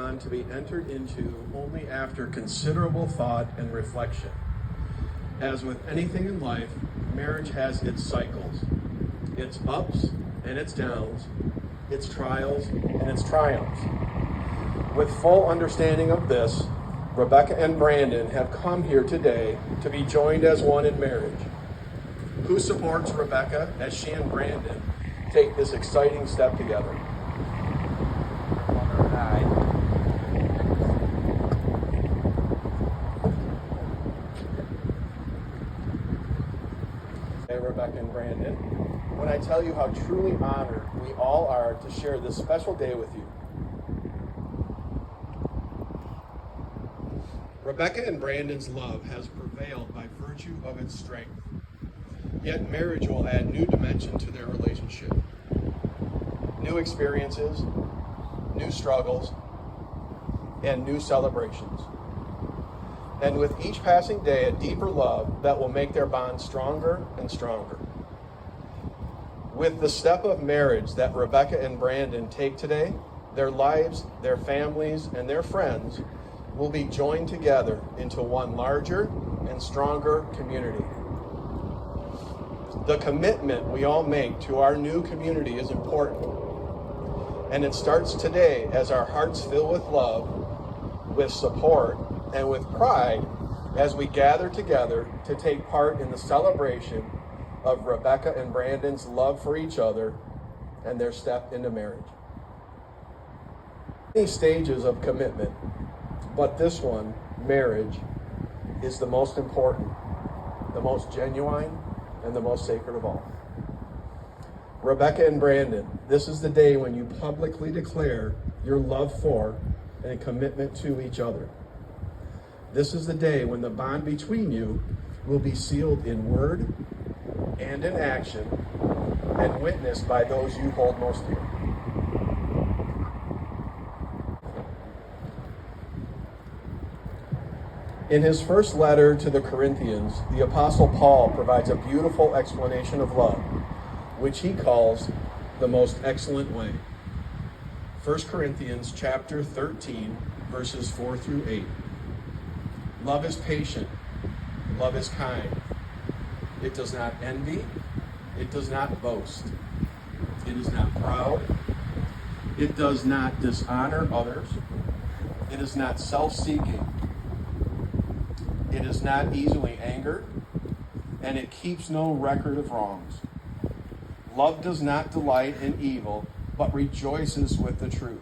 bond to be entered into only after considerable thought and reflection. As with anything in life, marriage has its cycles, its ups and its downs, its trials and its triumphs. With full understanding of this, Rebecca and Brandon have come here today to be joined as one in marriage. Who supports Rebecca as she and Brandon take this exciting step together? Hey, Rebecca and Brandon, when I tell you how truly honored we all are to share this special day with you. Rebecca and Brandon's love has prevailed by virtue of its strength. Yet marriage will add new dimension to their relationship. New experiences, new struggles, and new celebrations. And with each passing day, a deeper love that will make their bond stronger and stronger. With the step of marriage that Rebecca and Brandon take today, their lives, their families, and their friends will be joined together into one larger and stronger community. The commitment we all make to our new community is important. And it starts today as our hearts fill with love, with support, and with pride as we gather together to take part in the celebration of Rebecca and Brandon's love for each other and their step into marriage. Many stages of commitment, but this one, marriage, is the most important, the most genuine, and the most sacred of all. Rebecca and Brandon, this is the day when you publicly declare your love for and a commitment to each other. This is the day when the bond between you will be sealed in word and in action and witnessed by those you hold most dear. In his first letter to the Corinthians, the Apostle Paul provides a beautiful explanation of love, which he calls the most excellent way. 1 Corinthians chapter 13, verses 4 through 8. Love is patient. Love is kind. It does not envy. It does not boast. It is not proud. It does not dishonor others. It is not self-seeking. It is not easily angered, and it keeps no record of wrongs. Love does not delight in evil, but rejoices with the truth.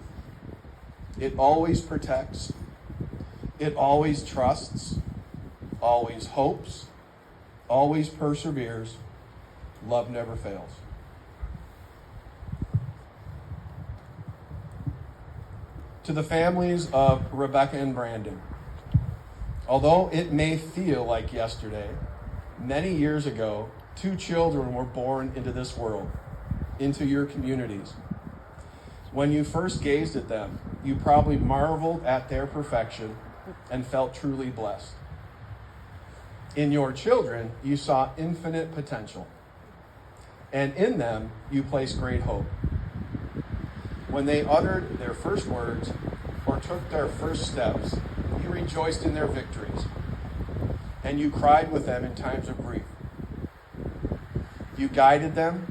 It always protects. It always trusts, always hopes, always perseveres. Love never fails. To the families of Rebecca and Brandon, although it may feel like yesterday, many years ago, 2 children were born into this world, into your communities. When you first gazed at them, you probably marveled at their perfection and felt truly blessed. In your children, you saw infinite potential, and in them, you placed great hope. When they uttered their first words or took their first steps, you rejoiced in their victories, and you cried with them in times of grief. You guided them,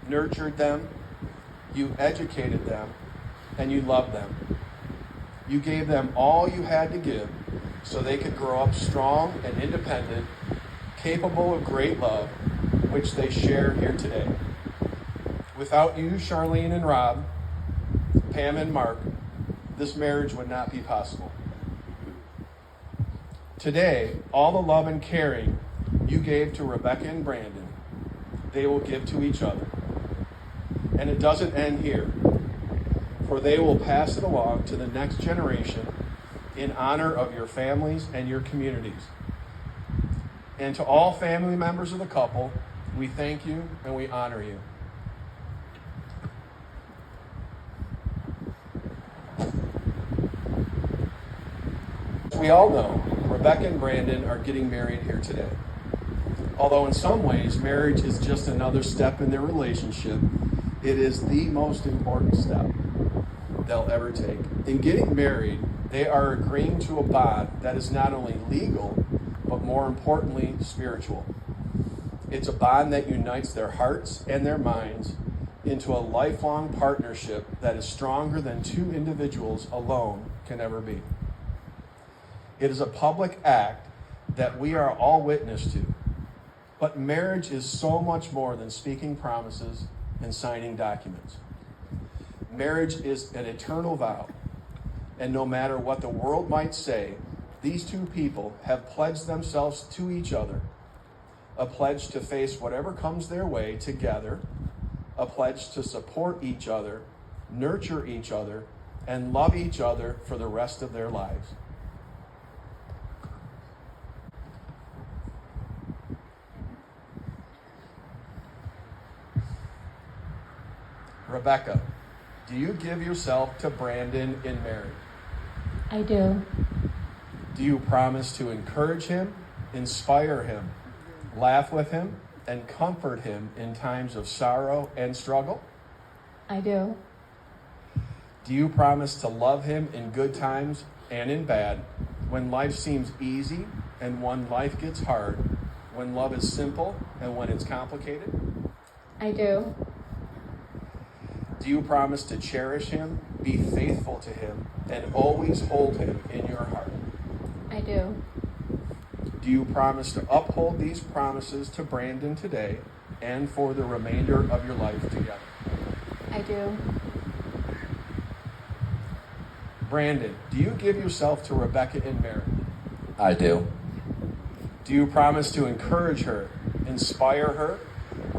nurtured them, you educated them, and you loved them. You gave them all you had to give so they could grow up strong and independent, capable of great love, which they share here today. Without you, Charlene and Rob, Pam and Mark, this marriage would not be possible. Today, all the love and caring you gave to Rebecca and Brandon, they will give to each other. And it doesn't end here, for they will pass it along to the next generation in honor of your families and your communities. And to all family members of the couple, we thank you and we honor you. As we all know, Rebecca and Brandon are getting married here today. Although in some ways, marriage is just another step in their relationship, it is the most important step. they'll ever take. In getting married, they are agreeing to a bond that is not only legal, but more importantly, spiritual. It's a bond that unites their hearts and their minds into a lifelong partnership that is stronger than two individuals alone can ever be. It is a public act that we are all witness to. But marriage is so much more than speaking promises and signing documents. Marriage is an eternal vow, and no matter what the world might say, these two people have pledged themselves to each other, a pledge to face whatever comes their way together, a pledge to support each other, nurture each other, and love each other for the rest of their lives. Rebecca, do you give yourself to Brandon in marriage? I do. Do you promise to encourage him, inspire him, laugh with him, and comfort him in times of sorrow and struggle? I do. Do you promise to love him in good times and in bad, when life seems easy and when life gets hard, when love is simple and when it's complicated? I do. Do you promise to cherish him, be faithful to him, and always hold him in your heart? I do. Do you promise to uphold these promises to Brandon today and for the remainder of your life together? I do. Brandon, do you give yourself to Rebecca in marriage? I do. Do you promise to encourage her, inspire her,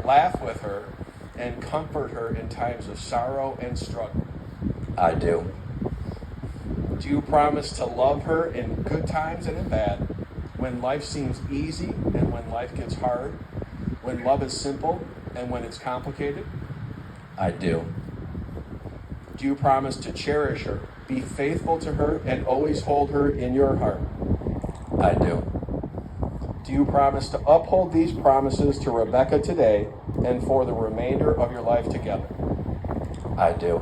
laugh with her, and comfort her in times of sorrow and struggle? I do. Do you promise to love her in good times and in bad, when life seems easy and when life gets hard, when love is simple and when it's complicated? I do. Do you promise to cherish her, be faithful to her, and always hold her in your heart? I do. Do you promise to uphold these promises to Rebecca today and for the remainder of your life together? I do.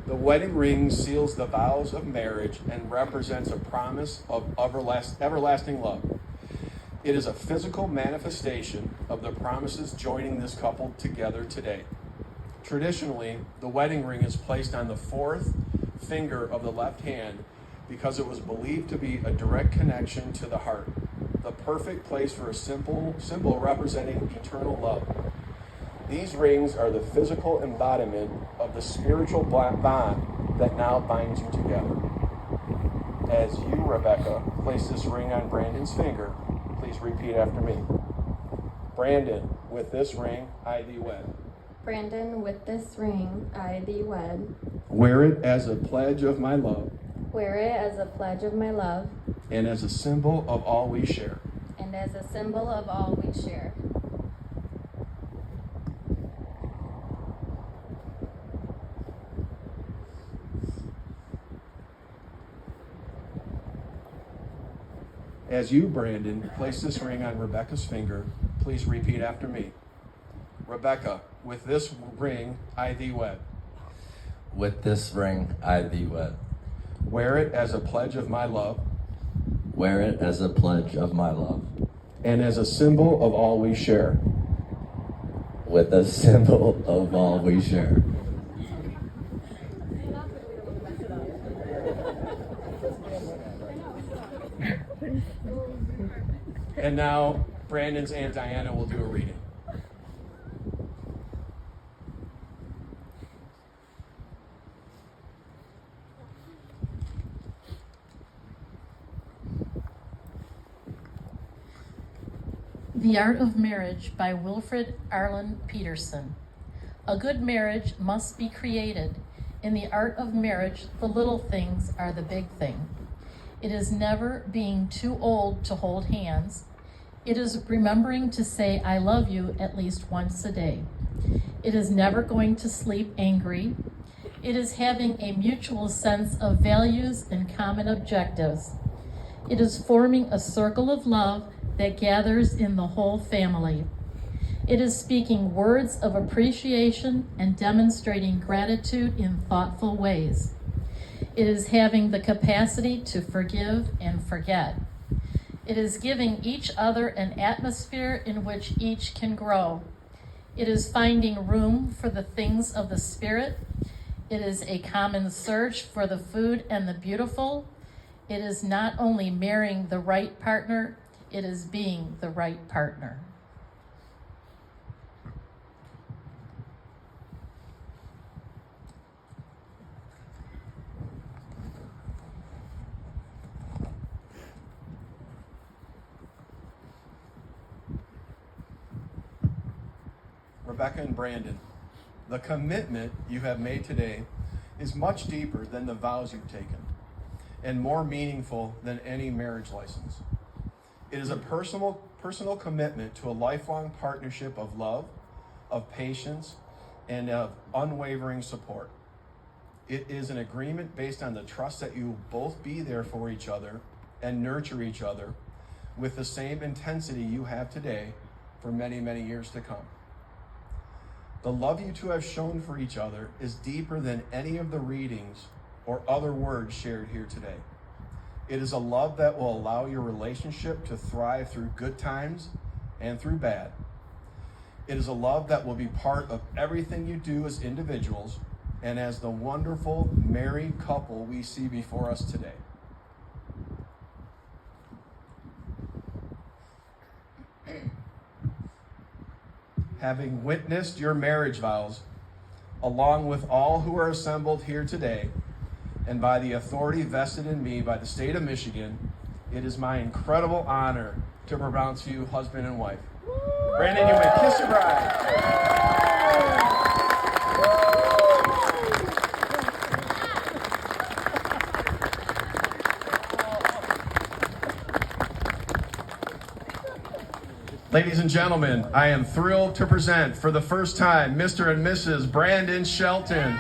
The wedding ring seals the vows of marriage and represents a promise of everlasting love. It is a physical manifestation of the promises joining this couple together today. Traditionally, the wedding ring is placed on the fourth finger of the left hand because it was believed to be a direct connection to the heart, the perfect place for a symbol representing eternal love. These rings are the physical embodiment of the spiritual bond that now binds you together. As you, Rebecca, place this ring on Brandon's finger, please repeat after me. Brandon, with this ring, I thee wed. Brandon, with this ring, I thee wed. Wear it as a pledge of my love. Wear it as a pledge of my love. And as a symbol of all we share. And as a symbol of all we share. As you, Brandon, place this ring on Rebecca's finger, please repeat after me. Rebecca, with this ring, I thee wed. With this ring, I thee wed. Wear it as a pledge of my love. Wear it as a pledge of my love. And as a symbol of all we share. With a symbol of all we share. And now, Brandon's Aunt Diana will do a reading. The Art of Marriage by Wilfred Arlen Peterson. A good marriage must be created. In the art of marriage, the little things are the big thing. It is never being too old to hold hands. It is remembering to say I love you at least once a day. It is never going to sleep angry. It is having a mutual sense of values and common objectives. It is forming a circle of love that gathers in the whole family. It is speaking words of appreciation and demonstrating gratitude in thoughtful ways. It is having the capacity to forgive and forget. It is giving each other an atmosphere in which each can grow. It is finding room for the things of the Spirit. It is a common search for the food and the beautiful. It is not only marrying the right partner, it is being the right partner. Rebecca and Brandon, the commitment you have made today is much deeper than the vows you've taken and more meaningful than any marriage license. It is a personal commitment to a lifelong partnership of love, of patience, and of unwavering support. It is an agreement based on the trust that you will both be there for each other and nurture each other with the same intensity you have today for many, many years to come. The love you two have shown for each other is deeper than any of the readings or other words shared here today. It is a love that will allow your relationship to thrive through good times and through bad. It is a love that will be part of everything you do as individuals and as the wonderful married couple we see before us today. Having witnessed your marriage vows, along with all who are assembled here today, and by the authority vested in me by the state of Michigan, it is my incredible honor to pronounce you husband and wife. Brandon, you may kiss your bride. Ladies and gentlemen, I am thrilled to present for the first time Mr. and Mrs. Brandon Shelton.